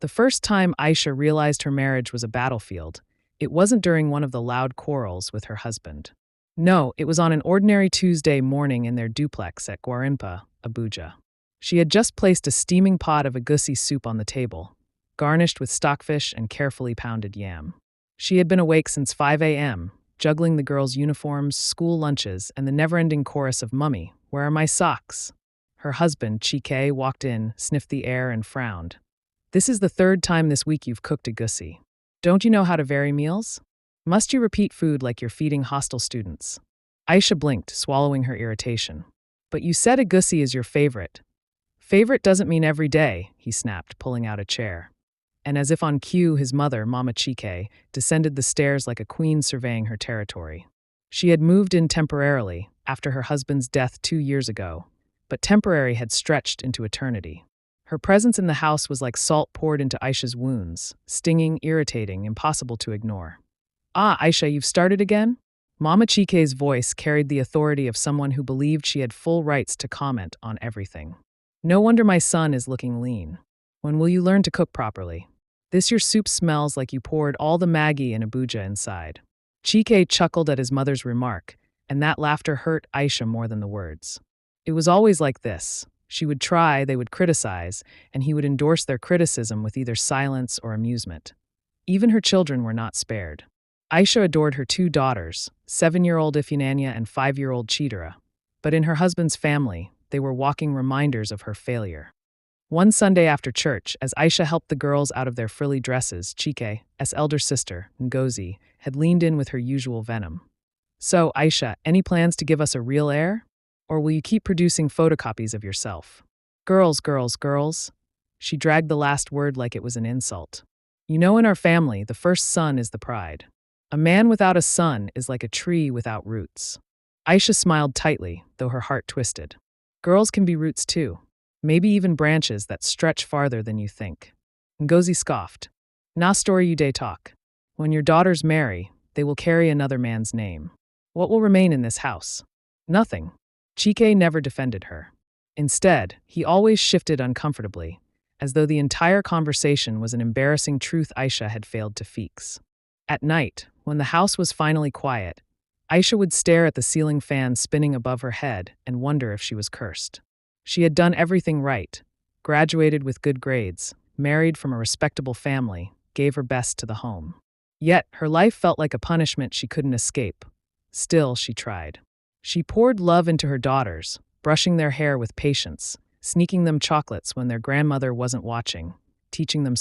The first time Aisha realized her marriage was a battlefield, it wasn't during one of the loud quarrels with her husband. No, it was on an ordinary Tuesday morning in their duplex at Guarimpa, Abuja. She had just placed a steaming pot of egusi soup on the table, garnished with stockfish and carefully pounded yam. She had been awake since 5 a.m., juggling the girls' uniforms, school lunches, and the never-ending chorus of "Mummy, where are my socks?" Her husband, Chike, walked in, sniffed the air, and frowned. "This is the third time this week you've cooked egusi. Don't you know how to vary meals? Must you repeat food like you're feeding hostel students?" Aisha blinked, swallowing her irritation. "But you said egusi is your favorite." "Favorite doesn't mean every day," he snapped, pulling out a chair. And as if on cue, his mother, Mama Chike, descended the stairs like a queen surveying her territory. She had moved in temporarily, after her husband's death 2 years ago, but temporary had stretched into eternity. Her presence in the house was like salt poured into Aisha's wounds, stinging, irritating, impossible to ignore. "Ah, Aisha, you've started again?" Mama Chike's voice carried the authority of someone who believed she had full rights to comment on everything. "No wonder my son is looking lean. When will you learn to cook properly? This your soup smells like you poured all the Maggi in Abuja inside." Chike chuckled at his mother's remark, and that laughter hurt Aisha more than the words. It was always like this. She would try, they would criticize, and he would endorse their criticism with either silence or amusement. Even her children were not spared. Aisha adored her 2 daughters, 7-year-old Ifunanya and 5-year-old Chidera. But in her husband's family, they were walking reminders of her failure. One Sunday after church, as Aisha helped the girls out of their frilly dresses, Chike, as elder sister, Ngozi, had leaned in with her usual venom. "So, Aisha, any plans to give us a real heir? Or will you keep producing photocopies of yourself?" "Girls, girls, girls." She dragged the last word like it was an insult. "You know, in our family, the first son is the pride. A man without a son is like a tree without roots." Aisha smiled tightly, though her heart twisted. "Girls can be roots too. Maybe even branches that stretch farther than you think." Ngozi scoffed. "Na story you day talk. When your daughters marry, they will carry another man's name. What will remain in this house? Nothing." Chike never defended her. Instead, he always shifted uncomfortably, as though the entire conversation was an embarrassing truth Aisha had failed to fix. At night, when the house was finally quiet, Aisha would stare at the ceiling fan spinning above her head and wonder if she was cursed. She had done everything right, graduated with good grades, married from a respectable family, gave her best to the home. Yet, her life felt like a punishment she couldn't escape. Still, she tried. She poured love into her daughters, brushing their hair with patience, sneaking them chocolates when their grandmother wasn't watching, teaching them